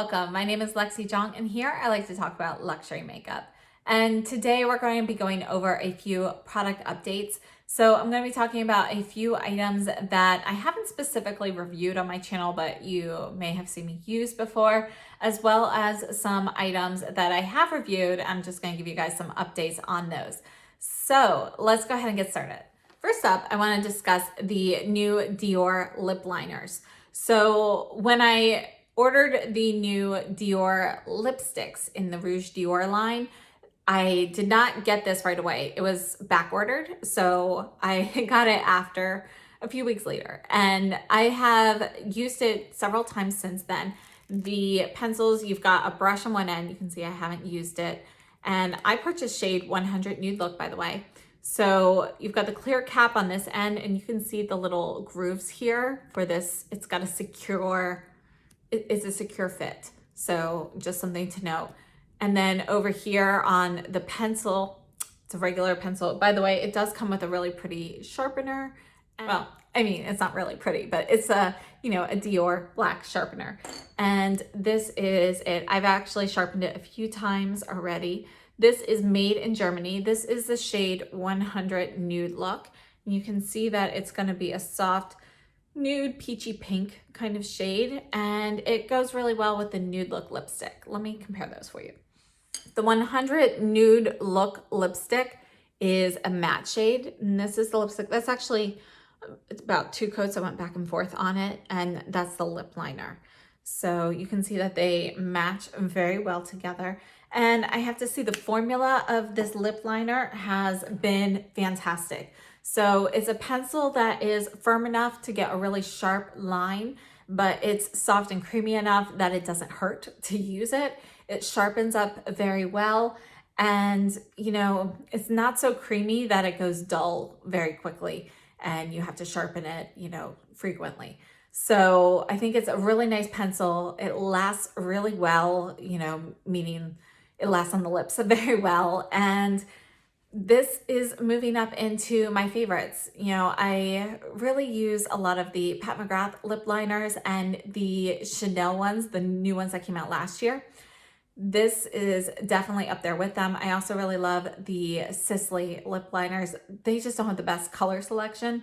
welcome. My name is Lexi Jong, and here I like to talk about luxury makeup. And today we're going to be going over a few product updates. So I'm going to be talking about a few items that I haven't specifically reviewed on my channel, but you may have seen me use before, as well as some items that I have reviewed. I'm just going to give you guys some updates on those. So let's go ahead and get started. First up, I want to discuss the new Dior lip liners. So when I ordered the new Dior lipsticks in the Rouge Dior line, I did not get this right away. It was back ordered, so I got it after a few weeks later. And I have used it several times since then. The pencils, you've got a brush on one end. You can see I haven't used it. And I purchased shade 100 Nude Look, by the way. So you've got the clear cap on this end, and you can see the little grooves here for this. It's got a secure, it's a secure fit. So just something to note. And then over here on the pencil, it's a regular pencil. By the way, it does come with a really pretty sharpener. Well, I mean, it's not really pretty, but it's a Dior black sharpener. And this is it. I've actually sharpened it a few times already. This is made in Germany. This is the shade 100 Nude Look. You can see that it's going to be a soft nude peachy pink kind of shade, and it goes really well with the Nude Look lipstick. Let me compare those for you. The 100 Nude Look lipstick is a matte shade, and this is the lipstick. That's actually, it's about 2 coats. I went back and forth on it, and that's the lip liner. So you can see that they match very well together. And I have to say the formula of this lip liner has been fantastic. So it's a pencil that is firm enough to get a really sharp line, but it's soft and creamy enough that it doesn't hurt to use it. It sharpens up very well. And, it's not so creamy that it goes dull very quickly and you have to sharpen it, frequently. So I think it's a really nice pencil. It lasts really well, meaning it lasts on the lips very well. And this is moving up into my favorites. I really use a lot of the Pat McGrath lip liners and the Chanel ones, the new ones that came out last year. This is definitely up there with them. I also really love the Sisley lip liners. They just don't have the best color selection.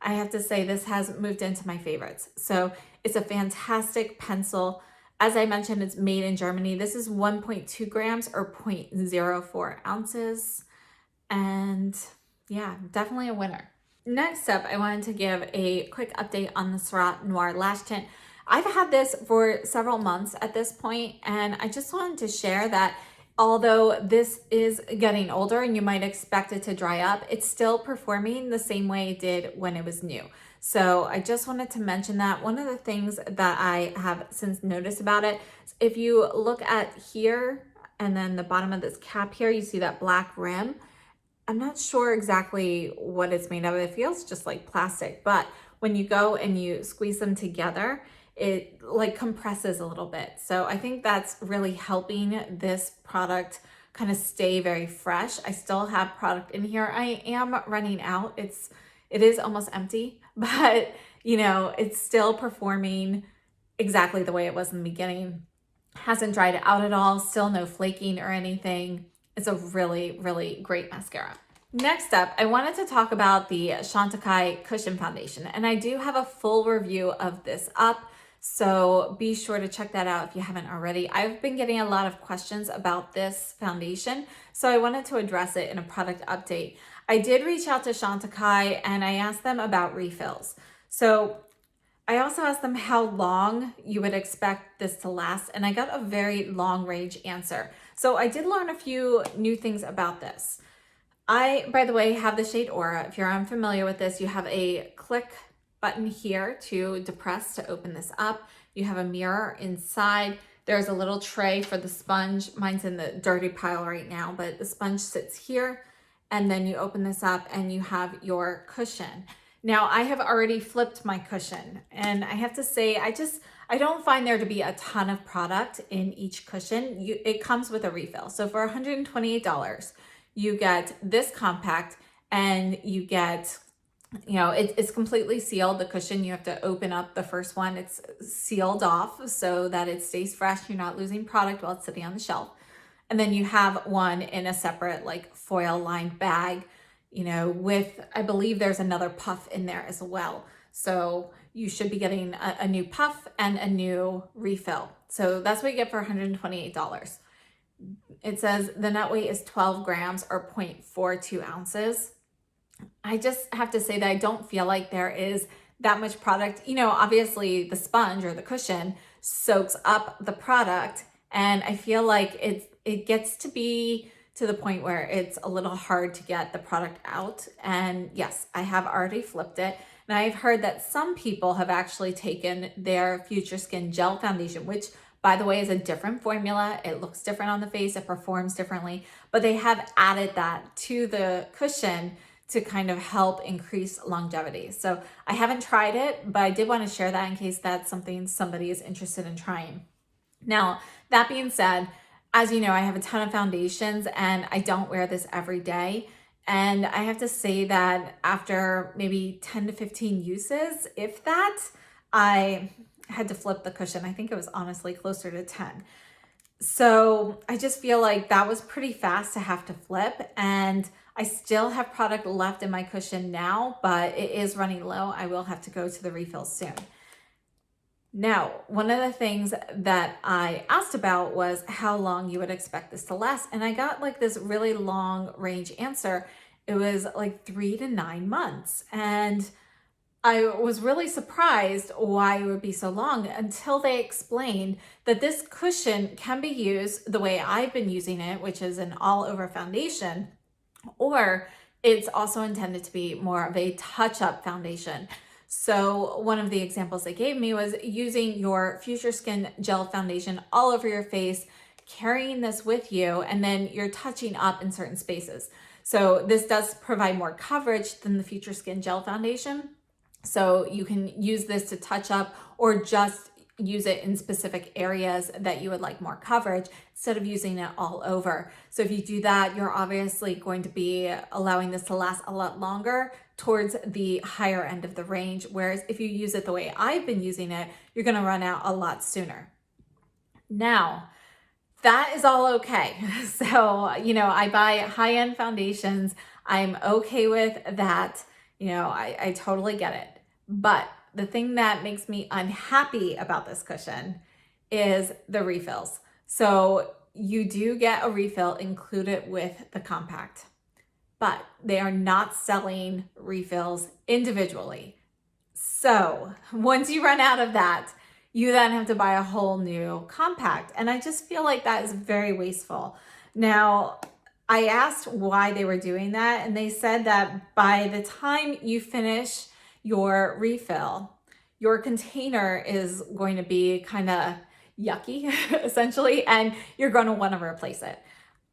I have to say this has moved into my favorites. So it's a fantastic pencil. As I mentioned, it's made in Germany. This is 1.2 grams or 0.04 ounces. And yeah, definitely a winner. Next up, I wanted to give a quick update on the Surratt Noir Lash Tint. I've had this for several months at this point, and I just wanted to share that although this is getting older and you might expect it to dry up, it's still performing the same way it did when it was new. So I just wanted to mention that. One of the things that I have since noticed about it, if you look at here and then the bottom of this cap here, you see that black rim. I'm not sure exactly what it's made of. It feels just like plastic, but when you go and you squeeze them together, it like compresses a little bit. So I think that's really helping this product kind of stay very fresh. I still have product in here. I am running out. It is almost empty, but it's still performing exactly the way it was in the beginning. Hasn't dried out at all. Still no flaking or anything. It's a really, really great mascara. Next up, I wanted to talk about the Chantecaille Cushion Foundation, and I do have a full review of this up, so be sure to check that out if you haven't already. I've been getting a lot of questions about this foundation, so I wanted to address it in a product update. I did reach out to Chantecaille and I asked them about refills. So I also asked them how long you would expect this to last, and I got a very long range answer. So I did learn a few new things about this. I, by the way, have the shade Aura. If you're unfamiliar with this, you have a click button here to depress to open this up. You have a mirror inside. There's a little tray for the sponge. Mine's in the dirty pile right now, but the sponge sits here. And then you open this up and you have your cushion. Now, I have already flipped my cushion, and I have to say, I don't find there to be a ton of product in each cushion. It comes with a refill. So for $128, you get this compact, and you get It's completely sealed. The cushion, you have to open up the first one. It's sealed off so that it stays fresh. You're not losing product while it's sitting on the shelf. And then you have one in a separate like foil lined bag, with, I believe there's another puff in there as well. So you should be getting a new puff and a new refill. So that's what you get for $128. It says the net weight is 12 grams or 0.42 ounces. I just have to say that I don't feel like there is that much product. Obviously the sponge or the cushion soaks up the product, and I feel like it gets to be to the point where it's a little hard to get the product out. And yes, I have already flipped it. And I've heard that some people have actually taken their Future Skin Gel Foundation, which by the way is a different formula. It looks different on the face, it performs differently, but they have added that to the cushion to kind of help increase longevity. So I haven't tried it, but I did want to share that in case that's something somebody is interested in trying. Now, that being said, as you know, I have a ton of foundations and I don't wear this every day. And I have to say that after maybe 10 to 15 uses, if that, I had to flip the cushion. I think it was honestly closer to 10. So I just feel like that was pretty fast to have to flip, and I still have product left in my cushion now, but it is running low. I will have to go to the refill soon. Now, one of the things that I asked about was how long you would expect this to last, and I got like this really long range answer. It was like 3 to 9 months, and I was really surprised why it would be so long until they explained that this cushion can be used the way I've been using it, which is an all over foundation, or it's also intended to be more of a touch-up foundation. So one of the examples they gave me was using your Future Skin Gel Foundation all over your face, carrying this with you, and then you're touching up in certain spaces. So this does provide more coverage than the Future Skin Gel Foundation. So you can use this to touch up or just use it in specific areas that you would like more coverage instead of using it all over. So if you do that, you're obviously going to be allowing this to last a lot longer towards the higher end of the range. Whereas if you use it the way I've been using it, you're going to run out a lot sooner. Now, that is all okay. So, I buy high-end foundations. I'm okay with that. I totally get it. But the thing that makes me unhappy about this cushion is the refills. So you do get a refill included with the compact, but they are not selling refills individually. So once you run out of that, you then have to buy a whole new compact. And I just feel like that is very wasteful. Now, I asked why they were doing that, and they said that by the time you finish your refill, your container is going to be kind of yucky, essentially, and you're going to want to replace it.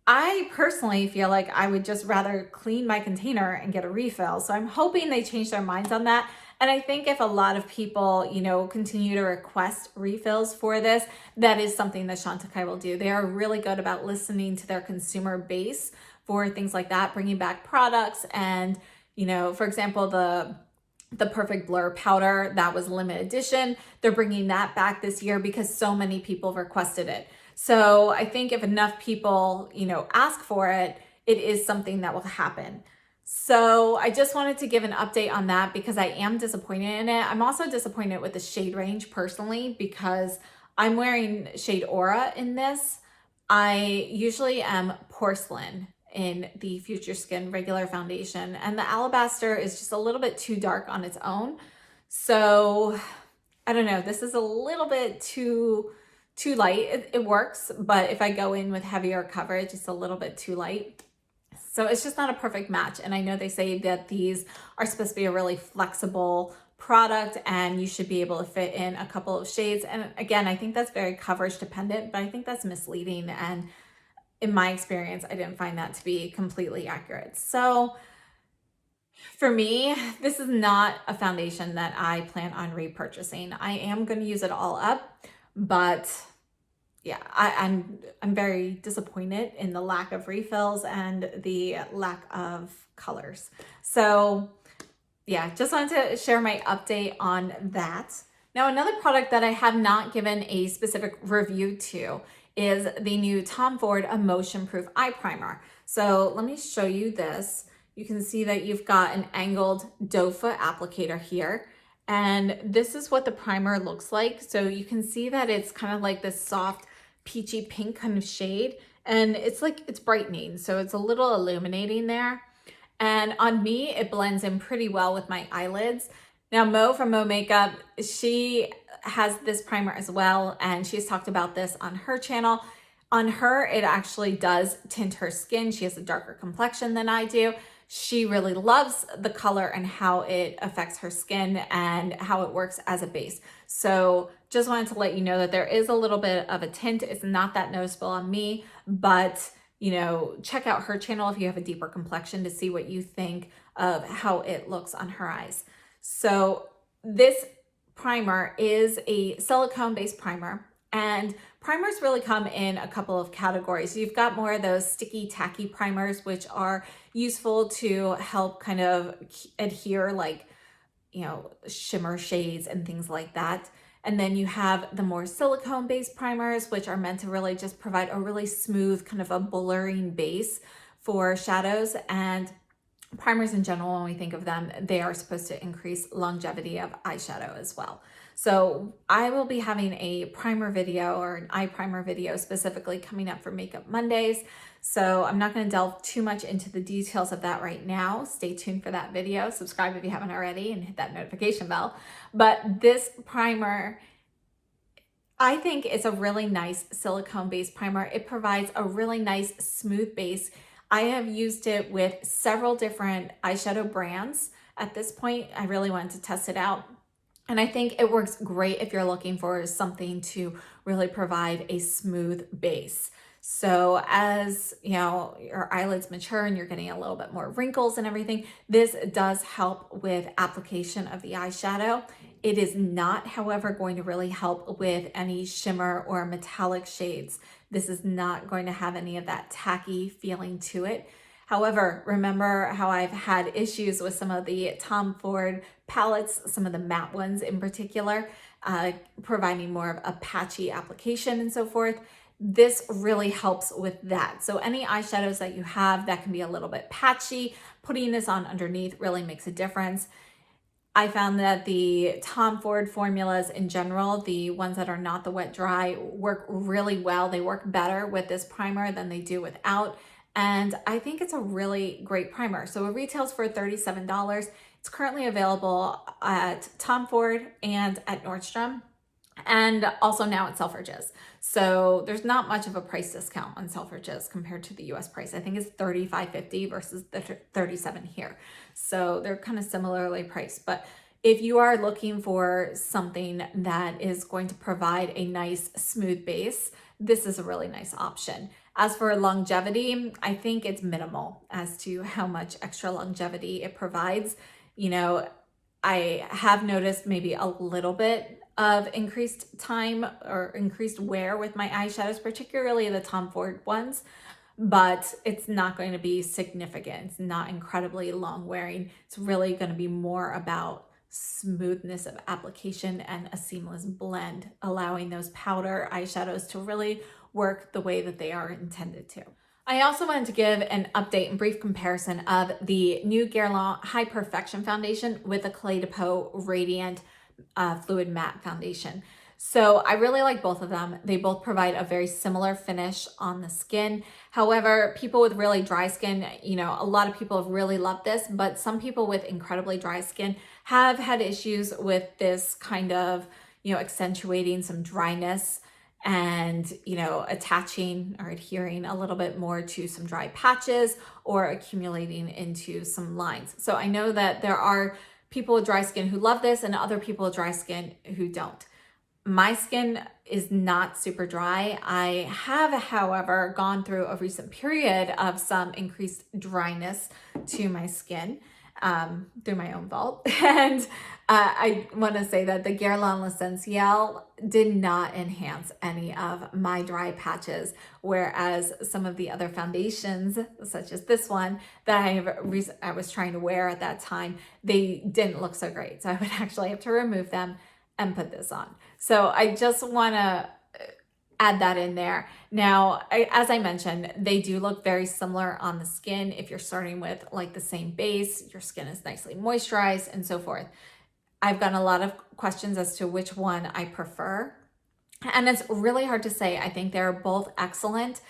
I personally feel like I would just rather clean my container and get a refill. So I'm hoping they change their minds on that. And I think if a lot of people, continue to request refills for this, that is something that Chantecaille will do. They are really good about listening to their consumer base for things like that, bringing back products. And, for example, the Perfect Blur powder, that was limited edition. They're bringing that back this year because so many people requested it. So I think if enough people, ask for it, it is something that will happen. So I just wanted to give an update on that because I am disappointed in it. I'm also disappointed with the shade range personally because I'm wearing shade Aura in this. I usually am Porcelain in the Future Skin regular foundation, and the Alabaster is just a little bit too dark on its own. So I don't know, this is a little bit too light. It works, but if I go in with heavier coverage, it's a little bit too light. So it's just not a perfect match. And I know they say that these are supposed to be a really flexible product and you should be able to fit in a couple of shades. And again, I think that's very coverage dependent, but I think that's misleading. And in my experience, I didn't find that to be completely accurate. So for me, this is not a foundation that I plan on repurchasing. I am going to use it all up, but yeah, I'm very disappointed in the lack of refills and the lack of colors. So yeah, just wanted to share my update on that. Now, another product that I have not given a specific review to is the new Tom Ford Emotion Proof Eye Primer. So let me show you this. You can see that you've got an angled doe foot applicator here. And this is what the primer looks like. So you can see that it's kind of like this soft peachy pink kind of shade. And it's like, it's brightening. So it's a little illuminating there. And on me, it blends in pretty well with my eyelids. Now, Mo from Mo Makeup, she has this primer as well, and she's talked about this on her channel. On her, it actually does tint her skin. She has a darker complexion than I do. She really loves the color and how it affects her skin and how it works as a base. So just wanted to let you know that there is a little bit of a tint. It's not that noticeable on me, but you know, check out her channel if you have a deeper complexion to see what you think of how it looks on her eyes. So this primer is a silicone-based primer, and primers really come in a couple of categories. You've got more of those sticky, tacky primers, which are useful to help kind of adhere, like, you know, shimmer shades and things like that. And then you have the more silicone-based primers, which are meant to really just provide a really smooth kind of a blurring base for shadows. And primers in general, when we think of them, they are supposed to increase longevity of eyeshadow as well. So I will be having a primer video, or an eye primer video specifically, coming up for Makeup Mondays. So I'm not going to delve too much into the details of that right now. Stay tuned for that video. Subscribe if you haven't already and hit that notification bell. But this primer, I think it's a really nice silicone-based primer. It provides a really nice smooth base. I have used it with several different eyeshadow brands. At this point, I really wanted to test it out. And I think it works great if you're looking for something to really provide a smooth base. So as you know, your eyelids mature and you're getting a little bit more wrinkles and everything, this does help with application of the eyeshadow. It is not, however, going to really help with any shimmer or metallic shades. This is not going to have any of that tacky feeling to it. However, remember how I've had issues with some of the Tom Ford palettes, some of the matte ones in particular, providing more of a patchy application and so forth. This really helps with that. So any eyeshadows that you have that can be a little bit patchy, putting this on underneath really makes a difference. I found that the Tom Ford formulas in general, the ones that are not the wet dry, work really well. They work better with this primer than they do without. And I think it's a really great primer. So it retails for $37. It's currently available at Tom Ford and at Nordstrom, and also now at Selfridges. So there's not much of a price discount on Selfridges compared to the US price. I think it's $35.50 versus the $37 here. So they're kind of similarly priced. But if you are looking for something that is going to provide a nice smooth base, this is a really nice option. As for longevity, I think it's minimal as to how much extra longevity it provides. You know, I have noticed maybe a little bit of increased time or increased wear with my eyeshadows, particularly the Tom Ford ones, but it's not going to be significant. It's not incredibly long wearing. It's really going to be more about smoothness of application and a seamless blend, allowing those powder eyeshadows to really work the way that they are intended to. I also wanted to give an update and brief comparison of the new Guerlain High Perfection Foundation with the Clay de Peau Radiant Fluid Matte Foundation. So I really like both of them. They both provide a very similar finish on the skin. However, people with really dry skin, you know, a lot of people have really loved this, but some people with incredibly dry skin have had issues with this kind of, you know, accentuating some dryness and, you know, attaching or adhering a little bit more to some dry patches or accumulating into some lines. So I know that there are people with dry skin who love this and other people with dry skin who don't. My skin is not super dry. I have, however, gone through a recent period of some increased dryness to my skin. through my own fault. And I want to say that the Guerlain L'Essentiel did not enhance any of my dry patches, whereas some of the other foundations, such as this one that I was trying to wear at that time, they didn't look so great. So I would actually have to remove them and put this on. So I just want to add that in there. Now, as I mentioned, they do look very similar on the skin. If you're starting with like the same base, your skin is nicely moisturized and so forth. I've gotten a lot of questions as to which one I prefer. And it's really hard to say. I think they're both excellent.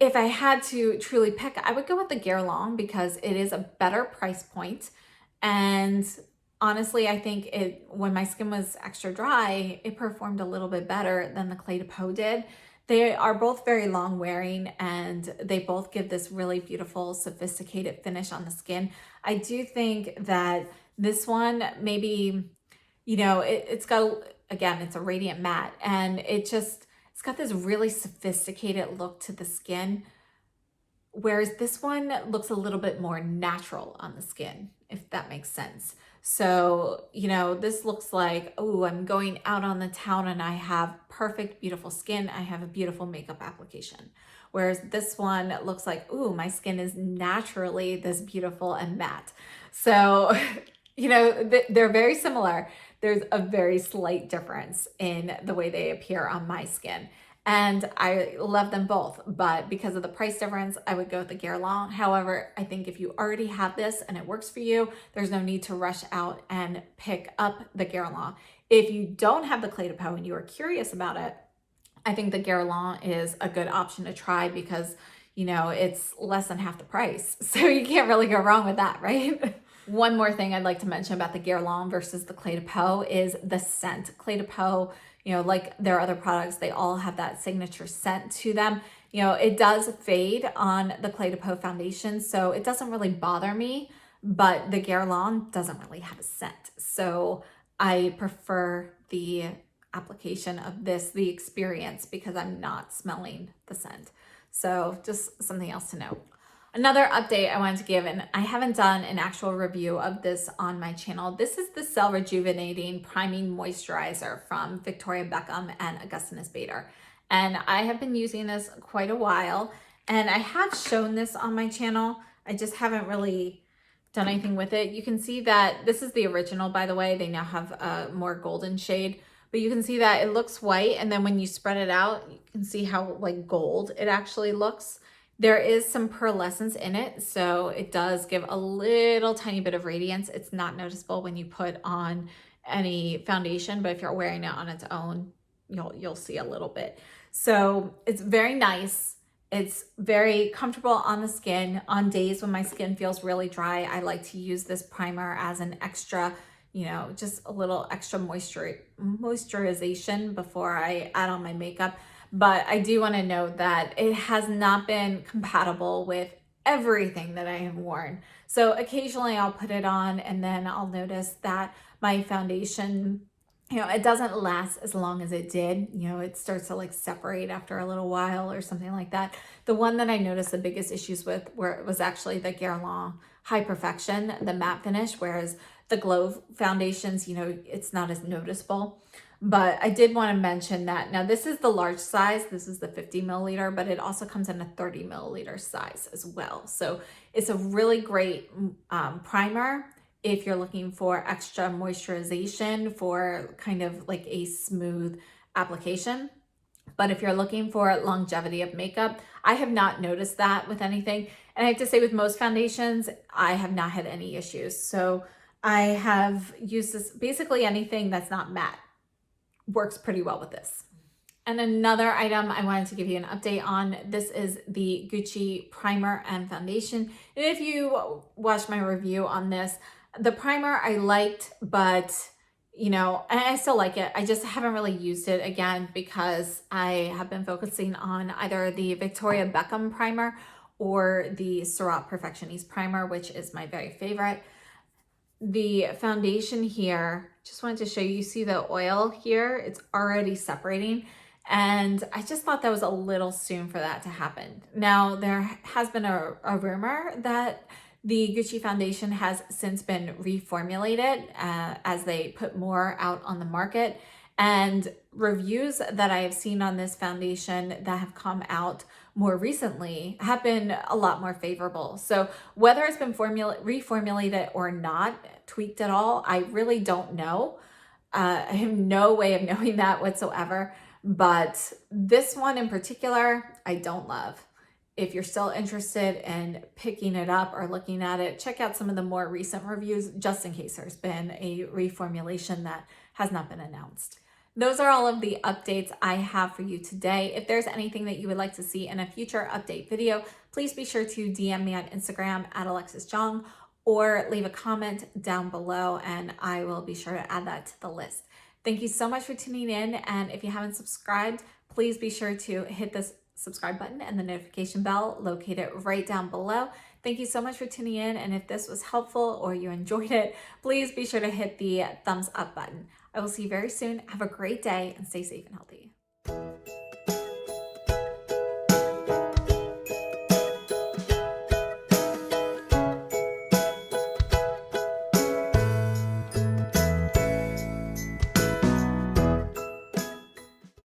If I had to truly pick, I would go with the Guerlain because it is a better price point. And honestly, I think when my skin was extra dry, it performed a little bit better than the Clé de Peau did. They are both very long wearing and they both give this really beautiful, sophisticated finish on the skin. I do think that this one, maybe, it's got, again, it's a radiant matte and it's got this really sophisticated look to the skin. Whereas this one looks a little bit more natural on the skin, if that makes sense. So, this looks like, oh, I'm going out on the town and I have perfect, beautiful skin. I have a beautiful makeup application. Whereas this one looks like, oh, my skin is naturally this beautiful and matte. So, they're very similar. There's a very slight difference in the way they appear on my skin. And I love them both, but because of the price difference, I would go with the Guerlain. However, I think if you already have this and it works for you, there's no need to rush out and pick up the Guerlain. If you don't have the Clé de Peau and you are curious about it, I think the Guerlain is a good option to try because, it's less than half the price. So you can't really go wrong with that, right? One more thing I'd like to mention about the Guerlain versus the Clé de Peau is the scent. Clé de Peau, like their other products, they all have that signature scent to them. It does fade on the Clé de Peau foundation, so it doesn't really bother me, but the Guerlain doesn't really have a scent. So I prefer the application of this, the experience, because I'm not smelling the scent. So just something else to note. Another update I wanted to give, and I haven't done an actual review of this on my channel. This is the Cell Rejuvenating Priming Moisturizer from Victoria Beckham and Augustinus Bader. And I have been using this quite a while, and I have shown this on my channel. I just haven't really done anything with it. You can see that this is the original, by the way. They now have a more golden shade, but you can see that it looks white, and then when you spread it out, you can see how like gold it actually looks. There is some pearlescence in it, so it does give a little tiny bit of radiance. It's not noticeable when you put on any foundation, but if you're wearing it on its own, you'll see a little bit. So it's very nice. It's very comfortable on the skin. On days when my skin feels really dry, I like to use this primer as an extra, just a little extra moisturization before I add on my makeup. But I do want to note that it has not been compatible with everything that I have worn. So occasionally I'll put it on and then I'll notice that my foundation, it doesn't last as long as it did. It starts to like separate after a little while or something like that. The one that I noticed the biggest issues with was actually the Guerlain High Perfection, the matte finish, whereas the Glow foundations, it's not as noticeable. But I did want to mention that now this is the large size. This is the 50 milliliter, but it also comes in a 30 milliliter size as well. So it's a really great primer if you're looking for extra moisturization for kind of like a smooth application. But if you're looking for longevity of makeup, I have not noticed that with anything. And I have to say with most foundations, I have not had any issues. So I have used this, basically anything that's not matte works pretty well with this. And another item I wanted to give you an update on, this is the Gucci primer and foundation. And if you watched my review on this, the primer I liked, but and I still like it. I just haven't really used it again because I have been focusing on either the Victoria Beckham primer or the Surratt Perfectioniste primer, which is my very favorite. The foundation here, just wanted to show you, see the oil here, it's already separating. And I just thought that was a little soon for that to happen. Now, there has been a rumor that The Gucci foundation has since been reformulated as they put more out on the market. And reviews that I have seen on this foundation that have come out more recently have been a lot more favorable. So whether it's been reformulated or not, tweaked at all, I really don't know. I have no way of knowing that whatsoever. But this one in particular, I don't love. If you're still interested in picking it up or looking at it, check out some of the more recent reviews, just in case there's been a reformulation that has not been announced. Those are all of the updates I have for you today. If there's anything that you would like to see in a future update video, please be sure to DM me on Instagram at AlexisJong or leave a comment down below and I will be sure to add that to the list. Thank you so much for tuning in, and if you haven't subscribed, please be sure to hit this subscribe button and the notification bell located right down below. Thank you so much for tuning in, and if this was helpful or you enjoyed it, please be sure to hit the thumbs up button. I will see you very soon. Have a great day and stay safe and healthy.